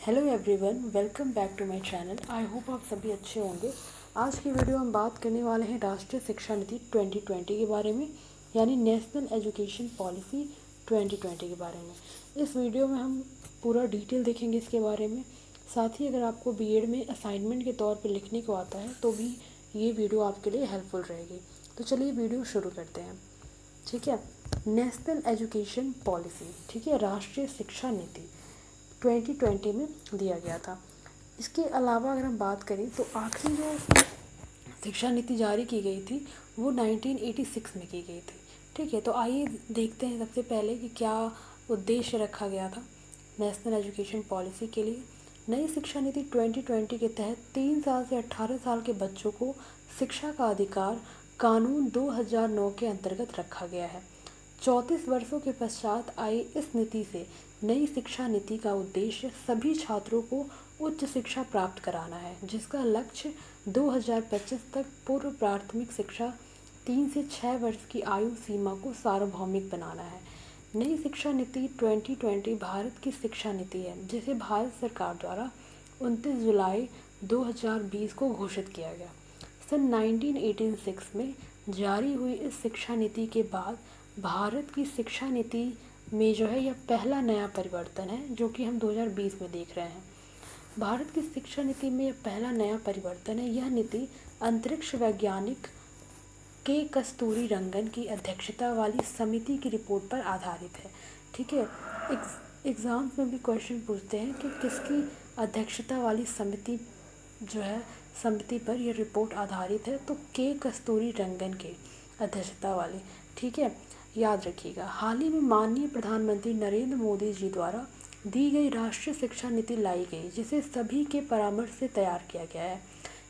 Hello everyone, welcome back to my channel. I hope आप सभी अच्छे होंगे। आज की वीडियो हम बात करने वाले हैं राष्ट्रीय शिक्षा नीति 2020 के बारे में, यानी नेशनल एजुकेशन पॉलिसी 2020 के बारे में। इस वीडियो में हम पूरा डिटेल देखेंगे इसके बारे में। साथ ही अगर आपको बीएड में असाइनमेंट के तौर पर लिखने को आता है तो भी ये वीडियो आपके लिए हेल्पफुल रहेगी। तो चलिए वीडियो शुरू करते हैं। ठीक है, नेशनल एजुकेशन पॉलिसी, ठीक है, राष्ट्रीय शिक्षा नीति 2020 में दिया गया था। इसके अलावा अगर हम बात करें तो आखिरी जो शिक्षा नीति जारी की गई थी वो 1986 में की गई थी। ठीक है, तो आइए देखते हैं सबसे पहले कि क्या उद्देश्य रखा गया था नेशनल एजुकेशन पॉलिसी के लिए। नई शिक्षा नीति 2020 के तहत 3 साल से 18 साल के बच्चों को शिक्षा का अधिकार कानून 2009 के अंतर्गत रखा गया है। 34 वर्षों के पश्चात आई इस नीति से नई शिक्षा नीति का उद्देश्य सभी छात्रों को उच्च शिक्षा प्राप्त कराना है, जिसका लक्ष्य 2025 तक पूर्व प्राथमिक शिक्षा 3 से 6 वर्ष की आयु सीमा को सार्वभौमिक बनाना है। नई शिक्षा नीति 2020 भारत की शिक्षा नीति है, जिसे भारत सरकार द्वारा 29 जुलाई 2020 को घोषित किया गया। सन 1986 में जारी हुई इस शिक्षा नीति के बाद भारत की शिक्षा नीति में जो है यह पहला नया परिवर्तन है जो कि हम 2020 में देख रहे हैं। भारत की शिक्षा नीति में यह पहला नया परिवर्तन है। यह नीति अंतरिक्ष वैज्ञानिक के कस्तूरी रंगन की अध्यक्षता वाली समिति की रिपोर्ट पर आधारित है। ठीक है, एग्ज़ाम्स में भी क्वेश्चन पूछते हैं कि किसकी अध्यक्षता वाली समिति जो है समिति पर यह रिपोर्ट आधारित है, तो के कस्तूरी रंगन के अध्यक्षता वाली। ठीक है, याद रखिएगा। हाल ही में माननीय प्रधानमंत्री नरेंद्र मोदी जी द्वारा दी गई राष्ट्रीय शिक्षा नीति लाई गई, जिसे सभी के परामर्श से तैयार किया गया है।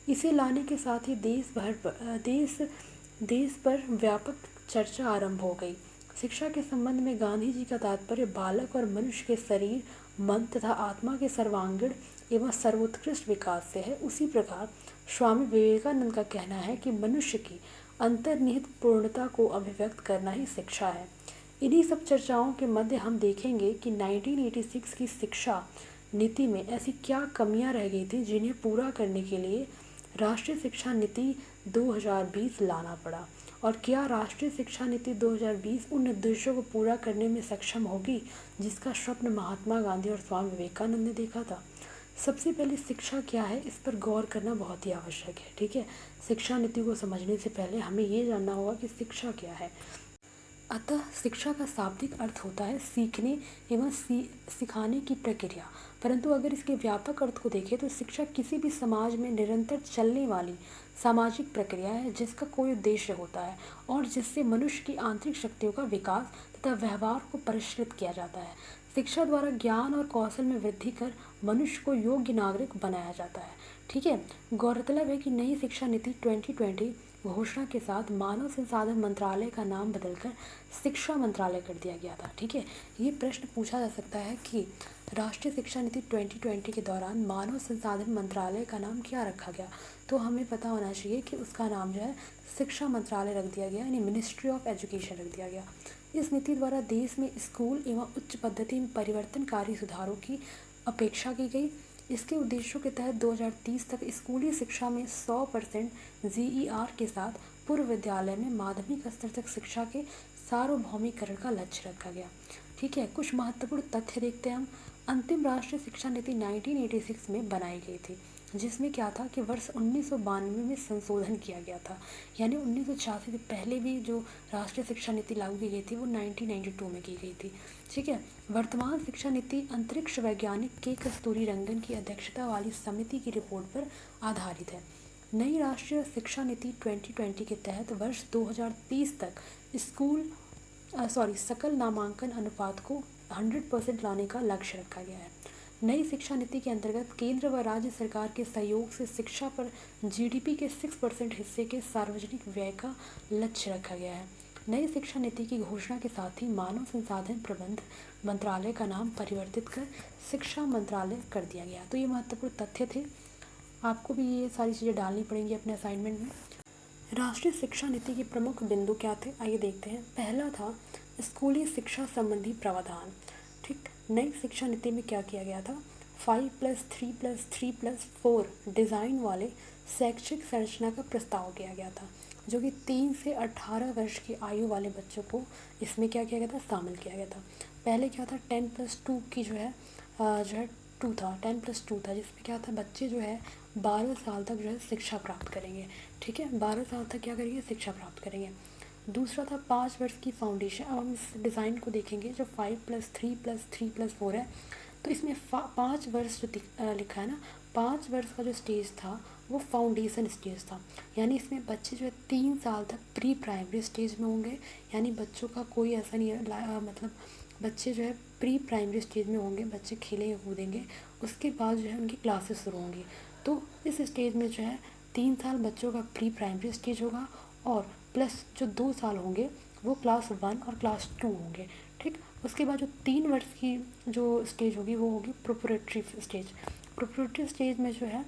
इसे लाने के साथ ही देश पर व्यापक चर्चा आरंभ हो गई। शिक्षा के संबंध में गांधी जी का तात्पर्य बालक और मनुष्य के शरीर, मन तथा आत्मा के सर्वांगीण एवं सर्वोत्कृष्ट विकास से है। उसी प्रकार स्वामी विवेकानंद का कहना है कि मनुष्य की अंतर्निहित पूर्णता को अभिव्यक्त करना ही शिक्षा है। इन्हीं सब चर्चाओं के मध्य हम देखेंगे कि 1986 की शिक्षा नीति में ऐसी क्या कमियां रह गई थी जिन्हें पूरा करने के लिए राष्ट्रीय शिक्षा नीति 2020 लाना पड़ा, और क्या राष्ट्रीय शिक्षा नीति 2020 उन उद्देश्यों को पूरा करने में सक्षम होगी जिसका स्वप्न महात्मा गांधी और स्वामी विवेकानंद ने देखा था। सबसे पहले शिक्षा क्या है, इस पर गौर करना बहुत ही आवश्यक है। ठीक है, शिक्षा नीति को समझने से पहले हमें ये जानना होगा कि शिक्षा क्या है। अतः शिक्षा का शाब्दिक अर्थ होता है सीखने एवं सिखाने की प्रक्रिया, परंतु अगर इसके व्यापक अर्थ को देखें तो शिक्षा किसी भी समाज में निरंतर चलने वाली सामाजिक प्रक्रिया है जिसका कोई उद्देश्य होता है और जिससे मनुष्य की आंतरिक शक्तियों का विकास तथा व्यवहार को परिष्कृत किया जाता है। शिक्षा द्वारा ज्ञान और कौशल में वृद्धि कर मनुष्य को योग्य नागरिक बनाया जाता है। ठीक है, गौरतलब है कि नई शिक्षा नीति 2020 घोषणा के साथ मानव संसाधन मंत्रालय का नाम बदलकर शिक्षा मंत्रालय कर दिया गया था। ठीक है, ये प्रश्न पूछा जा सकता है कि राष्ट्रीय शिक्षा नीति 2020 के दौरान मानव संसाधन मंत्रालय का नाम क्या रखा गया, तो हमें पता होना चाहिए कि उसका नाम जो है शिक्षा मंत्रालय रख दिया गया, यानी मिनिस्ट्री ऑफ एजुकेशन रख दिया गया। इस नीति द्वारा देश में स्कूल एवं उच्च पद्धति में परिवर्तनकारी सुधारों की अपेक्षा की गई। इसके उद्देश्यों के तहत 2030 तक स्कूली शिक्षा में 100% GER के साथ पूर्व विद्यालय में माध्यमिक स्तर तक शिक्षा के सार्वभौमिकरण का लक्ष्य रखा गया। ठीक है, कुछ महत्वपूर्ण तथ्य देखते हैं हम। अंतिम राष्ट्रीय शिक्षा नीति 1986 में बनाई गई थी, जिसमें क्या था कि वर्ष 1992 में संशोधन किया गया था, यानी 1986 से पहले भी जो राष्ट्रीय शिक्षा नीति लागू की गई थी वो 1992 में की गई थी। ठीक है, वर्तमान शिक्षा नीति अंतरिक्ष वैज्ञानिक के कस्तूरी रंगन की अध्यक्षता वाली समिति की रिपोर्ट पर आधारित है। नई राष्ट्रीय शिक्षा नीति 2020 के तहत वर्ष 2030 तक सकल नामांकन अनुपात को 100% लाने का लक्ष्य रखा गया है। नई शिक्षा नीति के अंतर्गत केंद्र व राज्य सरकार के सहयोग से शिक्षा पर GDP के 6% हिस्से के सार्वजनिक व्यय का लक्ष्य रखा गया है। नई शिक्षा नीति की घोषणा के साथ ही मानव संसाधन प्रबंध मंत्रालय का नाम परिवर्तित कर शिक्षा मंत्रालय कर दिया गया। तो ये महत्वपूर्ण तथ्य थे, आपको भी ये सारी चीज़ें डालनी पड़ेंगी अपने असाइनमेंट में। राष्ट्रीय शिक्षा नीति के प्रमुख बिंदु क्या थे, आइए देखते हैं। पहला था स्कूली शिक्षा संबंधी प्रावधान। ठीक, नई शिक्षा नीति में क्या किया गया था, 5+3+3+4 डिज़ाइन वाले शैक्षिक संरचना का प्रस्ताव किया गया था, जो कि 3 से 18 वर्ष की आयु वाले बच्चों को इसमें क्या किया गया था, शामिल किया गया था। पहले क्या था, 10+2 की जो है 2 था, 10+2 था, जिसमें क्या था, बच्चे जो है 12 साल तक जो है शिक्षा प्राप्त करेंगे। ठीक है, 12 साल तक क्या करेंगे, शिक्षा प्राप्त करेंगे। दूसरा था 5 वर्ष की फाउंडेशन। अब हम इस डिज़ाइन को देखेंगे, जो 5+3+3+4 है, तो इसमें 5 वर्ष जो लिखा है ना, 5 वर्ष का जो स्टेज था वो फाउंडेशन स्टेज था। यानी इसमें बच्चे जो है 3 साल तक प्री प्राइमरी स्टेज में होंगे। यानी बच्चों का कोई ऐसा नहीं है, मतलब बच्चे जो है प्री प्राइमरी स्टेज में होंगे, बच्चे खेलेंगे कूदेंगे, उसके बाद जो है उनकी क्लासेस शुरू होंगी। तो इस स्टेज में जो है 3 साल बच्चों का प्री प्राइमरी स्टेज होगा, और प्लस जो 2 साल होंगे वो क्लास 1 और क्लास 2 होंगे। ठीक, उसके बाद जो 3 वर्ष की जो स्टेज होगी वो होगी प्रोपरेटरी स्टेज। प्रोपरेटरी स्टेज में जो है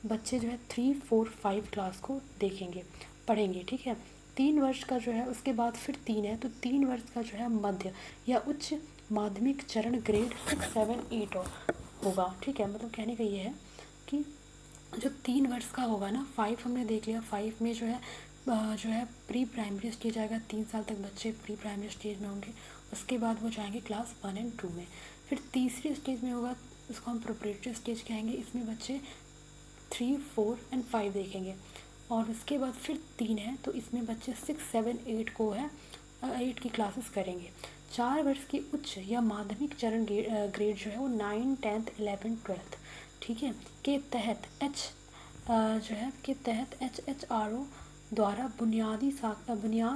बच्चे जो है 3, 4, 5 क्लास को देखेंगे, पढ़ेंगे। ठीक है, 3 वर्ष का जो है, उसके बाद फिर 3 है, तो 3 वर्ष का जो है मध्य या उच्च माध्यमिक चरण ग्रेड 6, 7, 8 होगा। ठीक है, मतलब कहने का ये है कि जो 3 वर्ष का होगा ना, 5 हमने देख लिया, 5 में जो है प्री प्राइमरी स्टेज आएगा, 3 साल तक बच्चे प्री प्राइमरी स्टेज में होंगे। उसके बाद वो जाएंगे क्लास 1 और 2 में। फिर तीसरी स्टेज में होगा, उसको हम प्रोपरेटरी स्टेज कहेंगे। इसमें बच्चे 3, 4 और 5 देखेंगे। और उसके बाद फिर 3 है, तो इसमें बच्चे 6, 7, 8 को है 8 की क्लासेस करेंगे। 4 वर्ष की उच्च या माध्यमिक चरण ग्रेड जो है वो 9, 10, 11, 12 ठीक है के तहत HHRO द्वारा बुनियाद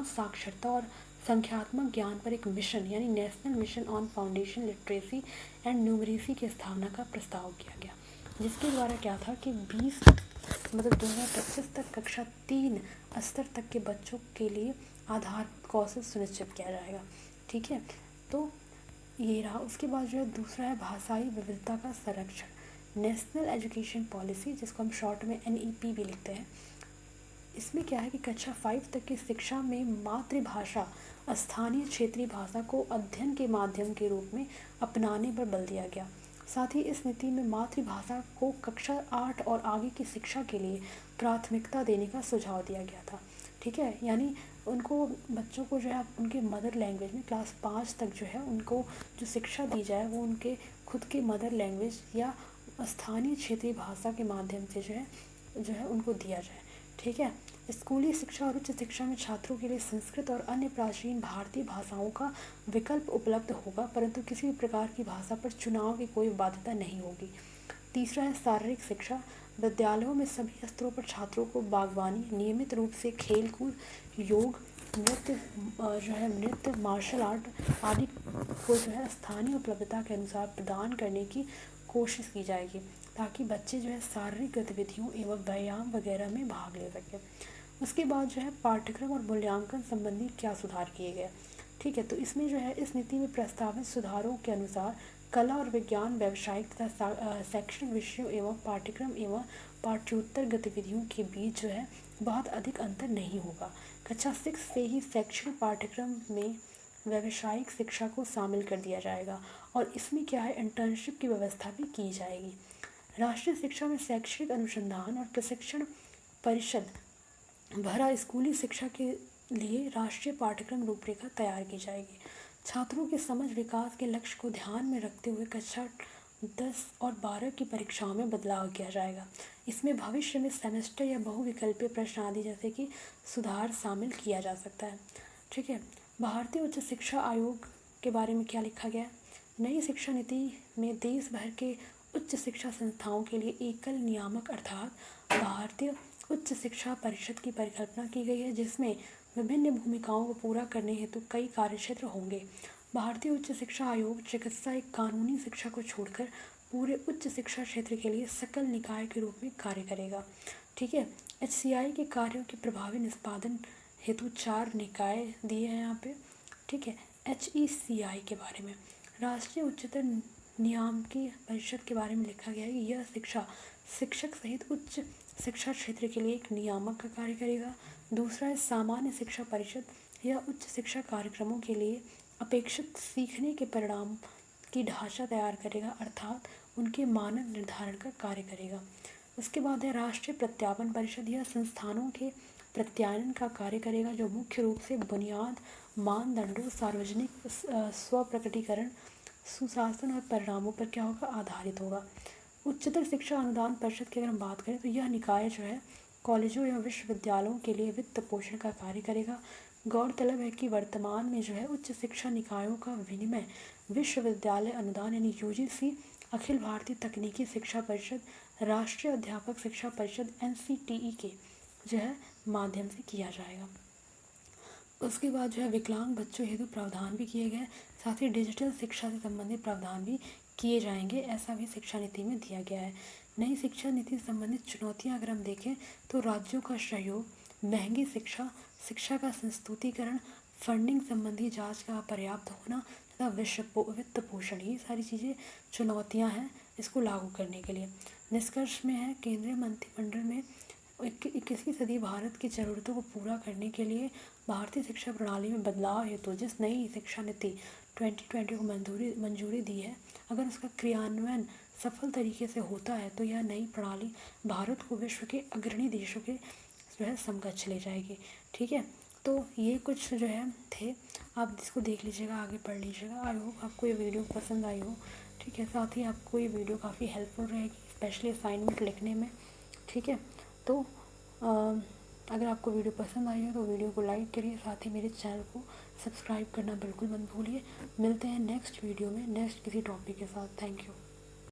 साक्षरता और संख्यात्मक ज्ञान पर एक मिशन, यानी national mission on foundation literacy and numeracy की स्थापना का प्रस्ताव किया गया, जिसके द्वारा क्या था कि 2025 तक कक्षा 3 स्तर तक के बच्चों के लिए आधारभूत कौशल सुनिश्चित किया जाएगा। ठीक है, तो ये रहा। उसके बाद जो है दूसरा है भाषाई विविधता का संरक्षण, नेशनल एजुकेशन पॉलिसी, जिसको हम शॉर्ट में NEP भी लिखते हैं। इसमें क्या है कि कक्षा 5 तक की शिक्षा में मातृभाषा स्थानीय क्षेत्रीय भाषा को अध्ययन के माध्यम के रूप में अपनाने पर बल दिया गया। साथ ही इस नीति में मातृभाषा को कक्षा 8 और आगे की शिक्षा के लिए प्राथमिकता देने का सुझाव दिया गया था। ठीक है, यानी उनको बच्चों को जो है उनके मदर लैंग्वेज में क्लास 5 तक जो है उनको जो शिक्षा दी जाए वो उनके खुद के मदर लैंग्वेज या स्थानीय क्षेत्रीय भाषा के माध्यम से जो है उनको दिया जाए। ठीक है, स्कूली शिक्षा और उच्च शिक्षा में छात्रों के लिए संस्कृत और अन्य प्राचीन भारतीय भाषाओं का विकल्प उपलब्ध होगा, परंतु किसी भी प्रकार की भाषा पर चुनाव की कोई बाध्यता नहीं होगी। तीसरा है शारीरिक शिक्षा, विद्यालयों में सभी स्तरों पर छात्रों को बागवानी, नियमित रूप से खेलकूद, योग, नृत्य, मार्शल आर्ट आदि को जो है स्थानीय उपलब्धता के अनुसार प्रदान करने की कोशिश की जाएगी, ताकि बच्चे जो है शारीरिक गतिविधियों एवं व्यायाम वगैरह में भाग ले सकें। उसके बाद जो है पाठ्यक्रम और मूल्यांकन संबंधी क्या सुधार किए गए। ठीक है, तो इसमें जो है इस नीति में प्रस्तावित सुधारों के अनुसार कला और विज्ञान, व्यावसायिक तथा शैक्षणिक विषयों एवं पाठ्यक्रम एवं पाठ्योत्तर गतिविधियों के बीच जो है बहुत अधिक अंतर नहीं होगा। कक्षा 6 से ही शैक्षणिक पाठ्यक्रम में व्यावसायिक शिक्षा को शामिल कर दिया जाएगा, और इसमें क्या है, इंटर्नशिप की व्यवस्था भी की जाएगी। राष्ट्रीय शिक्षा में शैक्षणिक अनुसंधान और प्रशिक्षण परिषद द्वारा स्कूली शिक्षा के लिए राष्ट्रीय पाठ्यक्रम रूपरेखा तैयार की जाएगी। छात्रों के समझ विकास के लक्ष्य को ध्यान में रखते हुए कक्षा 10 और 12 की परीक्षाओं में बदलाव किया जाएगा। इसमें भविष्य में सेमेस्टर या बहुविकल्पीय प्रश्न आदि जैसे कि सुधार शामिल किया जा सकता है। ठीक है, भारतीय उच्च शिक्षा आयोग के बारे में क्या लिखा गया है। नई शिक्षा नीति में देश भर के उच्च शिक्षा संस्थाओं के लिए एकल नियामक अर्थात भारतीय उच्च शिक्षा परिषद की परिकल्पना की गई है, जिसमें विभिन्न भूमिकाओं को पूरा करने हेतु कई कार्यक्षेत्र होंगे। भारतीय उच्च शिक्षा आयोग चिकित्सा एक कानूनी शिक्षा को छोड़कर पूरे उच्च शिक्षा क्षेत्र के लिए सकल निकाय के रूप में कार्य करेगा। ठीक है, HCI के कार्यों के प्रभावी निष्पादन हेतु 4 निकाय दिए हैं यहाँ पे। ठीक है, HECI के बारे में राष्ट्रीय उच्चतर नियामकीय परिषद के बारे में लिखा गया है कि यह शिक्षक सहित उच्च शिक्षा क्षेत्र के लिए एक नियामक का कार्य करेगा। दूसरा है सामान्य शिक्षा परिषद, यह उच्च शिक्षा कार्यक्रमों के लिए अपेक्षित सीखने के परिणाम की ढांचा तैयार करेगा, अर्थात उनके मानक निर्धारण का कार्य करेगा। उसके बाद है राष्ट्रीय प्रत्यापन परिषद। यह संस्थानों के प्रत्यायन का कार्य करेगा जो मुख्य रूप से बुनियाद, मानदंडों, सार्वजनिक स्वप्रकटीकरण, सुशासन और परिणामों पर क्या होगा, आधारित होगा। उच्चतर शिक्षा अनुदान परिषद की अगर हम बात करें तो यह निकाय जो है कॉलेजों या विश्वविद्यालयों के लिए वित्त पोषण का कार्य करेगा। गौरतलब है कि वर्तमान में जो है उच्च शिक्षा निकायों का विनिमय विश्वविद्यालय अनुदान यानी यूजीसी, अखिल भारतीय तकनीकी शिक्षा परिषद, राष्ट्रीय अध्यापक शिक्षा परिषद एनसीटीई के जो है माध्यम से किया जाएगा। उसके बाद जो है विकलांग बच्चों हेतु प्रावधान भी किए गए, साथ ही डिजिटल शिक्षा से संबंधित प्रावधान भी किए जाएंगे, ऐसा भी शिक्षा नीति में दिया गया है। नई शिक्षा नीति से संबंधित चुनौतियां अगर हम देखें तो राज्यों का सहयोग, महंगी शिक्षा, शिक्षा का संस्तुतिकरण, फंडिंग संबंधी जांच का पर्याप्त होना तथा वित्त पोषण, ये सारी चीज़ें चुनौतियां हैं इसको लागू करने के लिए। निष्कर्ष में है केंद्रीय मंत्रिमंडल में 21वीं सदी भारत की ज़रूरतों को पूरा करने के लिए भारतीय शिक्षा प्रणाली में बदलाव हेतु जिस नई शिक्षा नीति 2020 को मंजूरी दी है, अगर उसका क्रियान्वयन सफल तरीके से होता है तो यह नई प्रणाली भारत को विश्व के अग्रणी देशों के जो है समकक्ष ले जाएगी। ठीक है, तो ये कुछ जो है थे, आप इसको देख लीजिएगा, आगे पढ़ लीजिएगा। आई होप आपको ये वीडियो पसंद आई हो। ठीक है, साथ ही आपको ये वीडियो काफ़ी हेल्पफुल रहेगी स्पेशली असाइनमेंट लिखने में। ठीक है, तो अगर आपको वीडियो पसंद आई हो तो वीडियो को लाइक करिए, साथ ही मेरे चैनल को सब्सक्राइब करना बिल्कुल मत भूलिए। मिलते हैं नेक्स्ट वीडियो में नेक्स्ट किसी टॉपिक के साथ। Thank you.